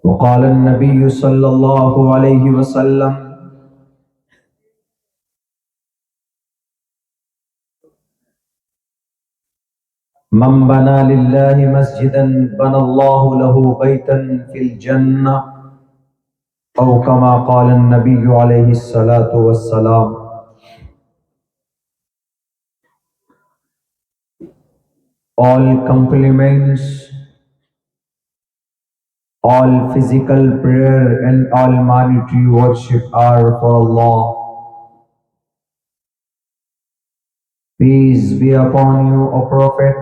وقال النبي صلى الله عليه وسلم من بنى لله مسجدا بنى الله له بيتا في الجنة أو كما قال النبي عليه الصلاة والسلام. All compliments, all physical prayer and all monetary worship are for Allah. Peace be upon you, O Prophet,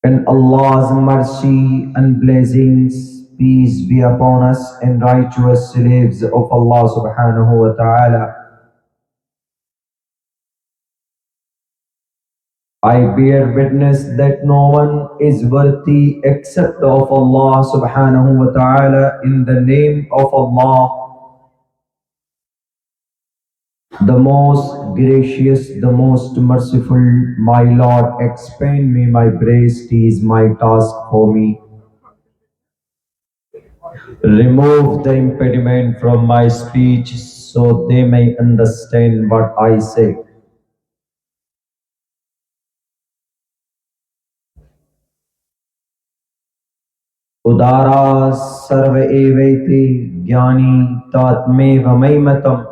and Allah's mercy and blessings, peace be upon us and righteous slaves of Allah subhanahu wa ta'ala. I bear witness that no one is worthy except of Allah subhanahu wa ta'ala. In the name of Allah, the most gracious, the most merciful, my Lord, expand me my breast is my task for me. Remove the impediment from my speech so they may understand what I say. Udara sarva evaiti jnani tatmeva maimatam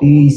30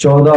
14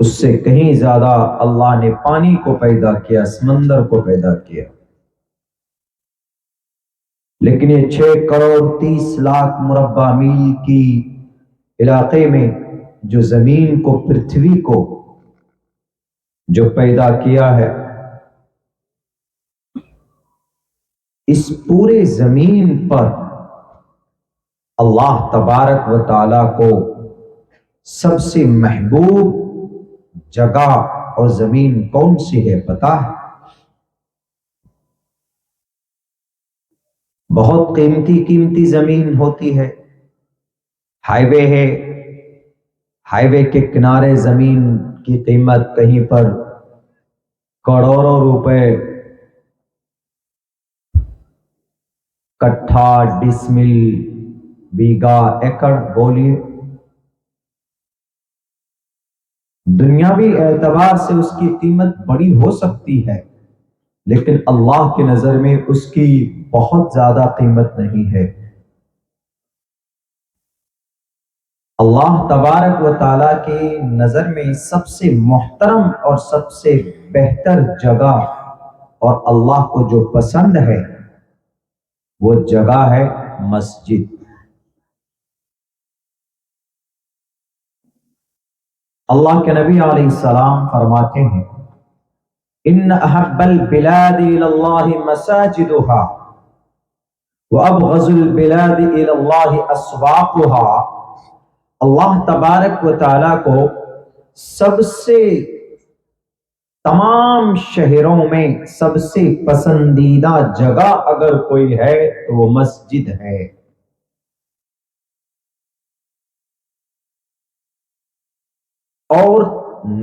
اس سے کہیں زیادہ اللہ نے پانی کو پیدا کیا، سمندر کو پیدا کیا، لیکن یہ 6 کروڑ 30 لاکھ مربع میل کی علاقے میں جو زمین کو، پرتھوی کو جو پیدا کیا ہے، اس پورے زمین پر اللہ تبارک و تعالی کو سب سے محبوب جگہ اور زمین کون سی ہے پتہ ہے؟ بہت قیمتی زمین ہوتی ہے، ہائی وے ہے، ہائی وے کے کنارے زمین کی قیمت کہیں پر کروڑوں روپے کٹھا، ڈسمل، بیگھا، ایکڑ بولیے۔ دنیاوی اعتبار سے اس کی قیمت بڑی ہو سکتی ہے، لیکن اللہ کی نظر میں اس کی بہت زیادہ قیمت نہیں ہے۔ اللہ تبارک و تعالیٰ کی نظر میں سب سے محترم اور سب سے بہتر جگہ اور اللہ کو جو پسند ہے وہ جگہ ہے مسجد۔ اللہ کے نبی علیہ السلام فرماتے ہیں، ان احب البلاد الى اللہ مساجدها وابغض البلاد الى اللہ اسواقها۔ اللہ تبارک و تعالیٰ کو سب سے، تمام شہروں میں سب سے پسندیدہ جگہ اگر کوئی ہے تو وہ مسجد ہے۔ اور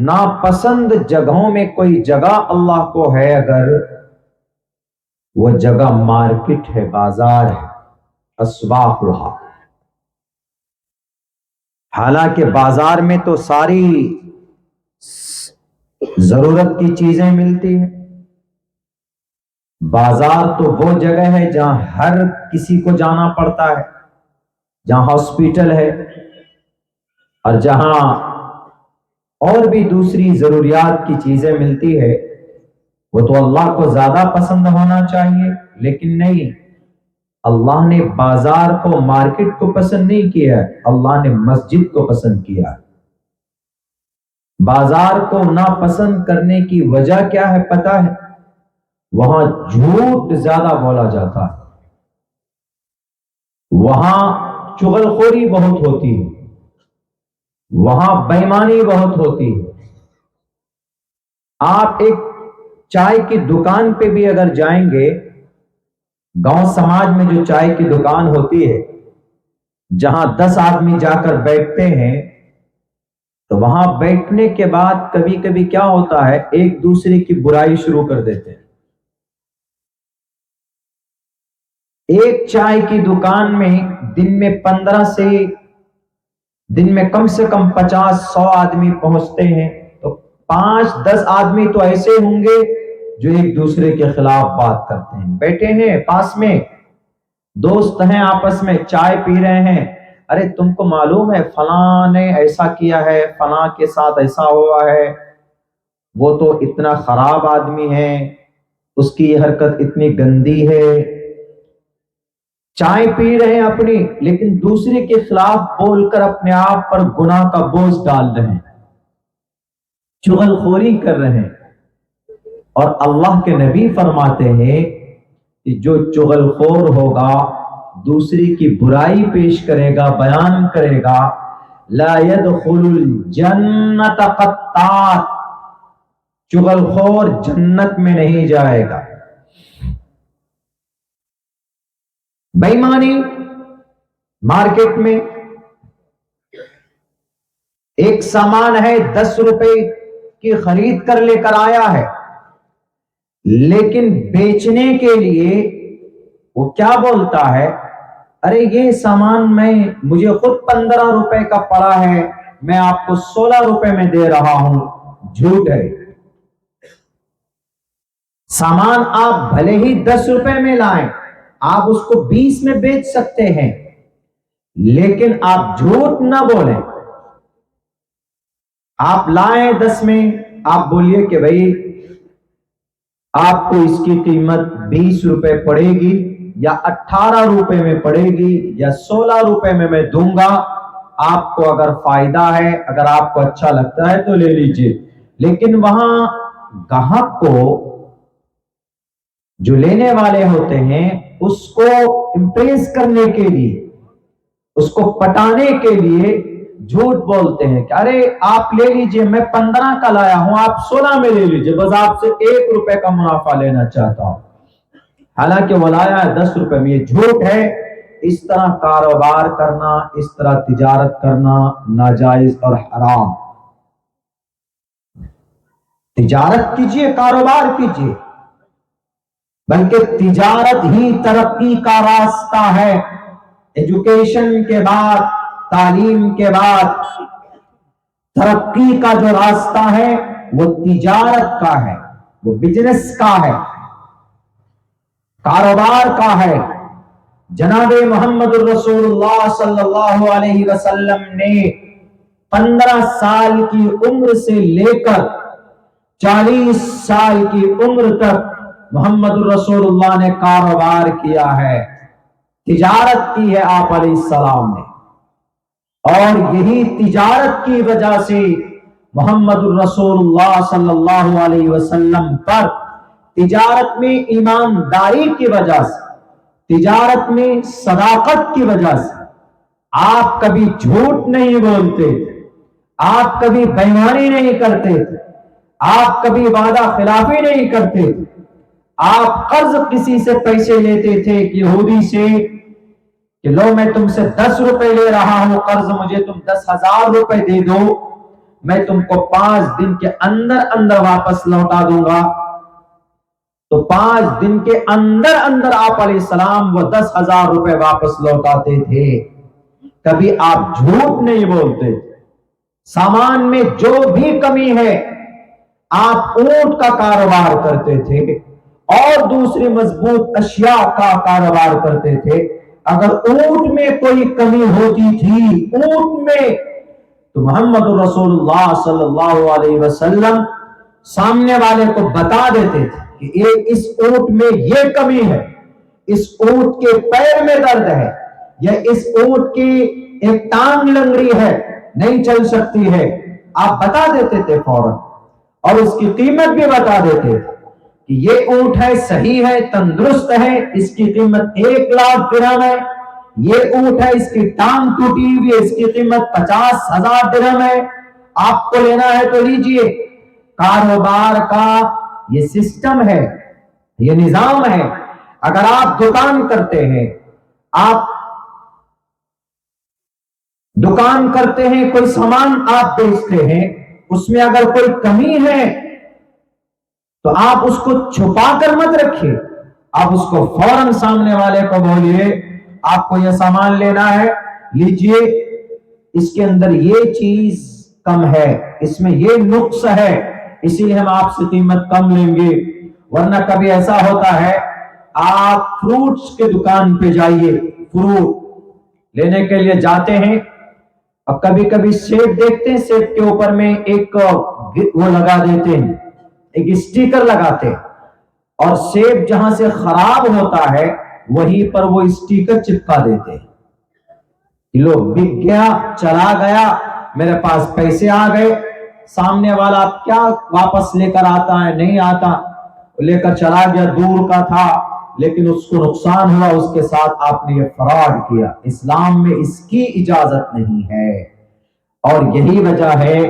ناپسند جگہوں میں کوئی جگہ اللہ کو ہے اگر، وہ جگہ مارکیٹ ہے، بازار ہے، اسواقها۔ حالانکہ بازار میں تو ساری ضرورت کی چیزیں ملتی ہیں، بازار تو وہ جگہ ہے جہاں ہر کسی کو جانا پڑتا ہے، جہاں ہاسپٹل ہے اور جہاں اور بھی دوسری ضروریات کی چیزیں ملتی ہے۔ وہ تو اللہ کو زیادہ پسند ہونا چاہیے، لیکن نہیں، اللہ نے بازار کو، مارکیٹ کو پسند نہیں کیا، اللہ نے مسجد کو پسند کیا۔ بازار کو ناپسند کرنے کی وجہ کیا ہے پتہ ہے؟ وہاں جھوٹ زیادہ بولا جاتا ہے، وہاں چغلخوری بہت ہوتی ہے، وہاں بے ایمانی بہت ہوتی ہے۔ آپ ایک چائے کی دکان پہ بھی اگر جائیں گے، گاؤں سماج میں جو چائے کی دکان ہوتی ہے، جہاں 10 آدمی جا کر بیٹھتے ہیں، تو وہاں بیٹھنے کے بعد کبھی کبھی کیا ہوتا ہے، ایک دوسرے کی برائی شروع کر دیتے ہیں۔ ایک چائے کی دکان میں دن میں کم سے کم 50-100 آدمی پہنچتے ہیں، تو 5-10 آدمی تو ایسے ہوں گے جو ایک دوسرے کے خلاف بات کرتے ہیں۔ بیٹھے ہیں پاس میں، دوست ہیں، آپس میں چائے پی رہے ہیں، ارے تم کو معلوم ہے فلاں نے ایسا کیا ہے، فلاں کے ساتھ ایسا ہوا ہے، وہ تو اتنا خراب آدمی ہے، اس کی یہ حرکت اتنی گندی ہے۔ چائے پی رہے ہیں اپنی، لیکن دوسرے کے خلاف بول کر اپنے آپ پر گناہ کا بوجھ ڈال رہے ہیں، چغلخوری کر رہے ہیں۔ اور اللہ کے نبی فرماتے ہیں کہ جو چغلخور ہوگا، دوسری کی برائی پیش کرے گا، بیان کرے گا، لا يدخل الجنت قطات، چغلخور جنت میں نہیں جائے گا۔ بے ایمانی، مارکیٹ میں ایک سامان ہے، 10 روپے کی خرید کر لے کر آیا ہے، لیکن بیچنے کے لیے وہ کیا بولتا ہے، ارے یہ سامان مجھے خود 15 روپے کا پڑا ہے، میں آپ کو 16 روپے میں دے رہا ہوں۔ جھوٹ ہے۔ سامان آپ بھلے ہی 10 روپے میں لائیں، آپ اس کو 20 میں بیچ سکتے ہیں، لیکن آپ جھوٹ نہ بولیں۔ آپ لائیں 10 میں، آپ بولیے کہ بھائی آپ کو اس کی قیمت 20 روپے پڑے گی یا 18 روپے میں پڑے گی یا 16 روپے میں دوں گا، آپ کو اگر فائدہ ہے، اگر آپ کو اچھا لگتا ہے تو لے لیجئے۔ لیکن وہاں گاہک کو، جو لینے والے ہوتے ہیں، اس کو امپریس کرنے کے لیے، اس کو پٹانے کے لیے جھوٹ بولتے ہیں کہ ارے آپ لے لیجئے، میں 15 کا لایا ہوں، آپ 16 میں لے لیجئے، بس آپ سے 1 روپے کا منافع لینا چاہتا ہوں، حالانکہ وہ لایا ہے 10 روپے میں۔ یہ جھوٹ ہے۔ اس طرح کاروبار کرنا، اس طرح تجارت کرنا ناجائز اور حرام۔ تجارت کیجئے، کاروبار کیجئے، بلکہ تجارت ہی ترقی کا راستہ ہے۔ ایجوکیشن کے بعد، تعلیم کے بعد ترقی کا جو راستہ ہے وہ تجارت کا ہے، وہ بزنس کا ہے، کاروبار کا ہے۔ جناب محمد الرسول اللہ صلی اللہ علیہ وسلم نے 15 سال کی عمر سے لے کر 40 سال کی عمر تک محمد الرسول اللہ نے کاروبار کیا ہے، تجارت کی ہے آپ علیہ السلام نے، اور یہی تجارت کی وجہ سے محمد الرسول اللہ صلی اللہ علیہ وسلم پر تجارت میں ایمانداری کی وجہ سے، تجارت میں صداقت کی وجہ سے آپ کبھی جھوٹ نہیں بولتے تھے، آپ کبھی بے ایمانی نہیں کرتے تھے، آپ کبھی وعدہ خلافی نہیں کرتے تھے، آپ قرض کسی سے پیسے لیتے تھے یہودی سے کہ لو میں تم سے 10 روپے لے رہا ہوں قرض، مجھے تم 10,000 روپے دے دو، میں تم کو 5 دن کے اندر اندر واپس لوٹا دوں گا۔ تو 5 دن کے اندر اندر آپ علیہ السلام وہ 10,000 روپے واپس لوٹاتے تھے۔ کبھی آپ جھوٹ نہیں بولتے۔ سامان میں جو بھی کمی ہے، آپ اونٹ کا کاروبار کرتے تھے اور دوسری مضبوط اشیاء کا کاروبار کرتے تھے۔ اگر اونٹ میں کوئی کمی ہوتی تھی، اونٹ میں، تو محمد رسول اللہ صلی اللہ علیہ وسلم سامنے والے کو بتا دیتے تھے کہ اس اونٹ میں یہ کمی ہے، اس اونٹ کے پیر میں درد ہے، یا اس اونٹ کی ایک ٹانگ لنگڑی ہے، نہیں چل سکتی ہے، آپ بتا دیتے تھے فوراً، اور اس کی قیمت بھی بتا دیتے تھے کہ یہ اونٹ ہے، صحیح ہے، تندرست ہے، اس کی قیمت 1,00,000 درہم ہے، یہ اونٹ ہے، اس کی ٹانگ ٹوٹی ہوئی ہے، اس کی قیمت 50,000 درہم ہے، آپ کو لینا ہے تو لیجئے۔ کاروبار کا یہ سسٹم ہے، یہ نظام ہے۔ اگر آپ دکان کرتے ہیں، آپ دکان کرتے ہیں، کوئی سامان آپ بیچتے ہیں، اس میں اگر کوئی کمی ہے تو آپ اس کو چھپا کر مت رکھیے، آپ اس کو فوراً سامنے والے کو بولیے آپ کو یہ سامان لینا ہے، لیجئے، اس کے اندر یہ چیز کم ہے، اس میں یہ نقص ہے، اسی لیے ہم آپ سے قیمت کم لیں گے۔ ورنہ کبھی ایسا ہوتا ہے، آپ فروٹس کے دکان پہ جائیے، فروٹ لینے کے لیے جاتے ہیں، اور کبھی کبھی سیب دیکھتے ہیں، سیب کے اوپر میں ایک وہ لگا دیتے ہیں، ایک اسٹیکر لگاتے ہیں، اور سیب جہاں سے خراب ہوتا ہے وہیں پر وہ اسٹیکر چپکا دیتے ہیں۔ لو بک گیا، چلا گیا، میرے پاس پیسے آ گئے، سامنے والا کیا واپس لے کر آتا ہے؟ نہیں آتا، لے کر چلا گیا، دور کا تھا، لیکن اس کو نقصان ہوا، اس کے ساتھ آپ نے یہ فراڈ کیا۔ اسلام میں اس کی اجازت نہیں ہے، اور یہی وجہ ہے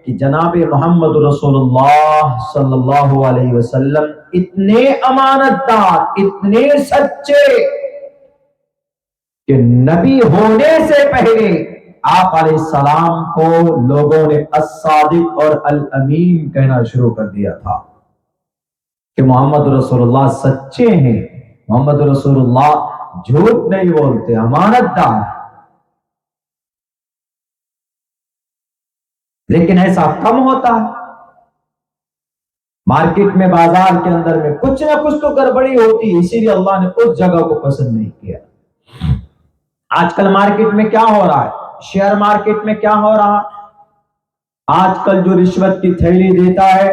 کہ جناب محمد رسول اللہ صلی اللہ علیہ وسلم اتنے امانت دار، اتنے سچے کہ نبی ہونے سے پہلے آپ علیہ السلام کو لوگوں نے الصادق اور الامین کہنا شروع کر دیا تھا کہ محمد رسول اللہ سچے ہیں، محمد رسول اللہ جھوٹ نہیں بولتے، امانت دار۔ لیکن ایسا کم ہوتا ہے، مارکیٹ میں، بازار کے اندر میں کچھ نہ کچھ تو گڑبڑی ہوتی ہے، اسی لیے اللہ نے اس جگہ کو پسند نہیں کیا۔ آج کل مارکیٹ میں کیا ہو رہا ہے؟ شیئر مارکیٹ میں کیا ہو رہا؟ آج کل جو رشوت کی تھیلی دیتا ہے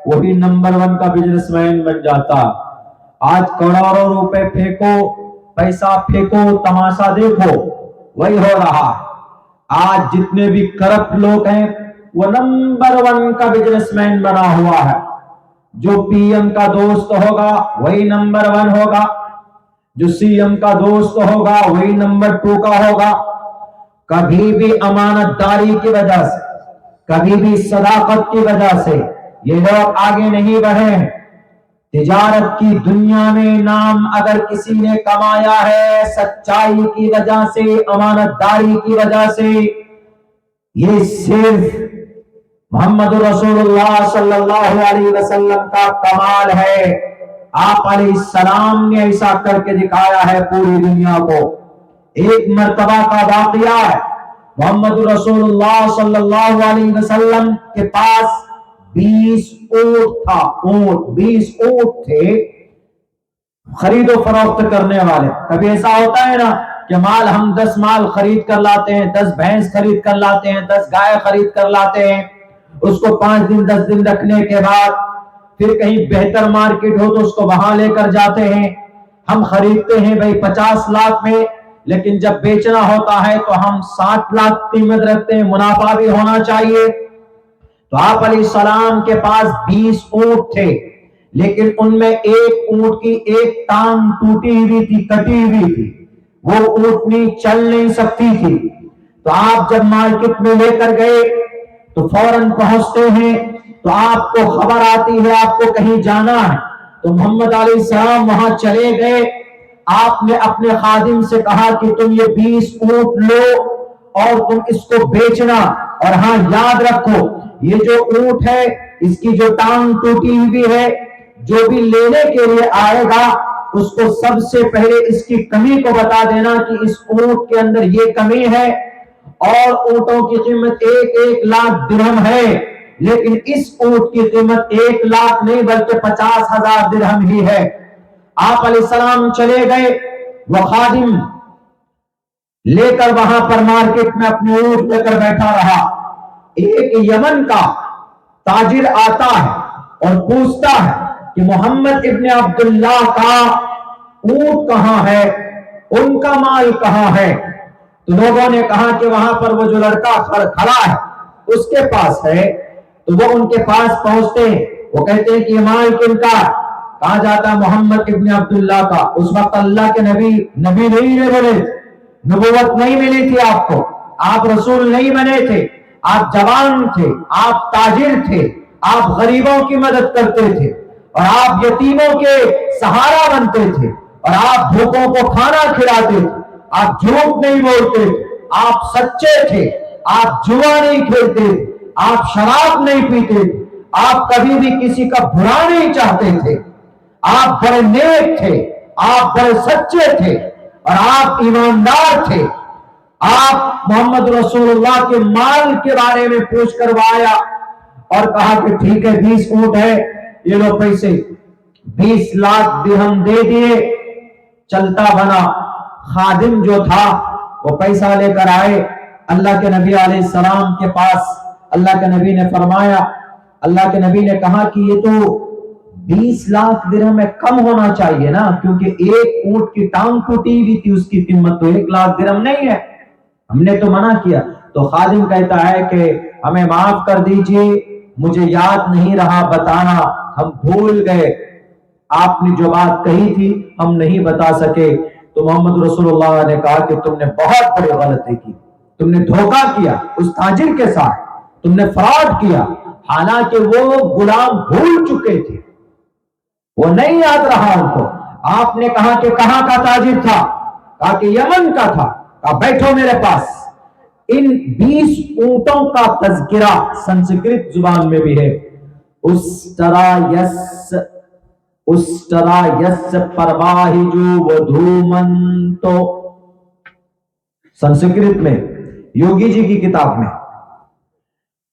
وہی نمبر 1 کا بزنس مین بن جاتا. آج کروڑوں روپے پھینکو، پیسہ پھینکو، تماشا دیکھو، وہی ہو رہا. آج جتنے بھی کرپٹ لوگ ہیں وہ نمبر 1 کا بزنس مین بنا ہوا ہے. جو پی ایم کا دوست ہوگا وہی نمبر 1 ہوگا، جو سی ایم کا دوست ہوگا وہی نمبر 2 کا ہوگا. کبھی بھی امانت داری کی وجہ سے، کبھی بھی صداقت کی وجہ سے یہ لوگ آگے نہیں بڑھے. تجارت کی دنیا میں نام اگر کسی نے کمایا ہے سچائی کی وجہ سے، امانت داری کی وجہ سے، یہ صرف محمد رسول اللہ صلی اللہ علیہ وسلم کا کمال ہے. آپ علیہ السلام نے ایسا کر کے دکھایا ہے پوری دنیا کو. ایک مرتبہ کا واقعہ ہے، محمد رسول اللہ صلی اللہ علیہ وسلم کے پاس 20 اونٹ تھا. 20 اونٹ تھے خرید و فروخت کرنے والے. کبھی ایسا ہوتا ہے نا کہ مال ہم 10 مال خرید کر لاتے ہیں، 10 بھینس خرید کر لاتے ہیں، 10 گائے خرید کر لاتے ہیں. اس کو 5 دن 10 دن رکھنے کے بعد پھر کہیں بہتر مارکیٹ ہو تو اس کو وہاں لے کر جاتے ہیں. ہم خریدتے ہیں بھائی 50 لاکھ میں، لیکن جب بیچنا ہوتا ہے تو ہم 60 لاکھ قیمت رکھتے ہیں، منافع بھی ہونا چاہیے. تو آپ علیہ السلام کے پاس 20 اونٹ تھے، لیکن ان میں ایک اونٹ کی ایک ٹانگ ٹوٹی ہوئی تھی، کٹی ہوئی تھی، وہ اونٹنی چل نہیں سکتی تھی. تو آپ جب مارکیٹ میں لے کر گئے تو فوراً پہنچتے ہیں تو آپ کو خبر آتی ہے آپ کو کہیں جانا ہے. تو محمد علیہ السلام وہاں چلے گئے. آپ نے اپنے خادم سے کہا کہ تم یہ 20 اونٹ لو اور تم اس کو بیچنا، اور ہاں یاد رکھو یہ جو اونٹ ہے اس کی جو ٹانگ ٹوٹی ہوئی ہے، جو بھی لینے کے لیے آئے گا اس کو سب سے پہلے اس کی کمی کو بتا دینا کہ اس اونٹ کے اندر یہ کمی ہے. اور اونٹوں کی قیمت 1 لاکھ درہم ہے، لیکن اس اونٹ کی قیمت 1 لاکھ نہیں بلکہ 50,000 درہم ہی ہے. آپ علیہ السلام چلے گئے، وہ خادم لے کر وہاں پر مارکیٹ میں اپنے اونٹ لے کر بیٹھا رہا. ایک یمن کا تاجر آتا ہے اور پوچھتا ہے کہ محمد ابن عبداللہ کا اونٹ کہاں ہے، ان کا مال کہاں ہے. تو لوگوں نے کہا کہ وہاں پر وہ جو لڑکا کھڑا ہے اس کے پاس ہے. تو وہ ان کے پاس پہنچتے ہیں، وہ کہتے ہیں کہ یہ مال کن کا؟ کہا جاتا محمد ابن عبداللہ کا. اس وقت اللہ کے نبی نہیں بنے، نبوت نہیں ملی تھی آپ کو، آپ رسول نہیں بنے تھے، آپ جوان تھے، آپ تاجر تھے، آپ غریبوں کی مدد کرتے تھے اور آپ یتیموں کے سہارا بنتے تھے اور آپ بھوکوں کو کھانا کھلاتے تھے. آپ جھوٹ نہیں بولتے تھے، آپ سچے تھے، آپ جوا نہیں کھیلتے تھے، آپ شراب نہیں پیتے تھے، آپ کبھی بھی کسی کا برا نہیں چاہتے تھے، آپ بڑے نیک تھے، آپ بڑے سچے تھے اور آپ ایماندار تھے. آپ محمد رسول اللہ کے مال کے بارے میں پوچھ کر آیا اور کہا کہ ٹھیک ہے 20 اونٹ ہے، یہ لو پیسے. 20 لاکھ درہم دے دیے، چلتا بنا. خادم جو تھا وہ پیسہ لے کر آئے اللہ کے نبی علیہ السلام کے پاس. اللہ کے نبی نے فرمایا، اللہ کے نبی نے کہا کہ یہ تو 20 لاکھ درہم میں کم ہونا چاہیے نا، کیونکہ ایک اونٹ کی ٹانگ ٹوٹی ہوئی تھی، اس کی قیمت تو 1 لاکھ درہم نہیں ہے، ہم نے تو منع کیا. تو خادم کہتا ہے کہ ہمیں معاف کر دیجئے، مجھے یاد نہیں رہا بتانا، ہم بھول گئے، آپ نے جو بات کہی تھی ہم نہیں بتا سکے. تو محمد رسول اللہ نے کہا کہ تم نے بہت بڑی غلطی کی، تم نے دھوکہ کیا اس تاجر کے ساتھ، تم نے فراڈ کیا. حالانکہ وہ غلام بھول چکے تھے، وہ نہیں یاد رہا ان کو. آپ نے کہا کہ کہاں کا تاجر تھا؟ کہا کہ یمن کا تھا. کہا بیٹھو میرے پاس. ان 20 اونٹوں کا تذکرہ سنسکرت زبان میں بھی ہے. استرایس پرواہجو ودھومنتو، سنسکرت میں یوگی جی کی کتاب میں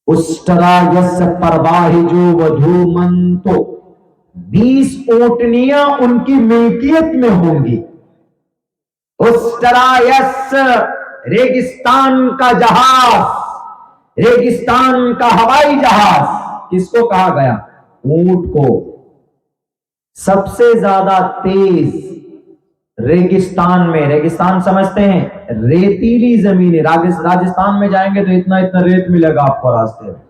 استرایس پرواہجو ودھومنتو، 20 اونٹنیاں ان کی ملکیت میں ہوں گی. استرایس ریگستان کا جہاز، ریگستان کا ہوائی جہاز کس کو کہا گیا؟ اونٹ کو۔ سب سے زیادہ تیز ریگستان میں، ریگستان سمجھتے ہیں ریتیلی زمین، راجستھان میں جائیں گے تو اتنا ریت ملے گا آپ کو راستے میں،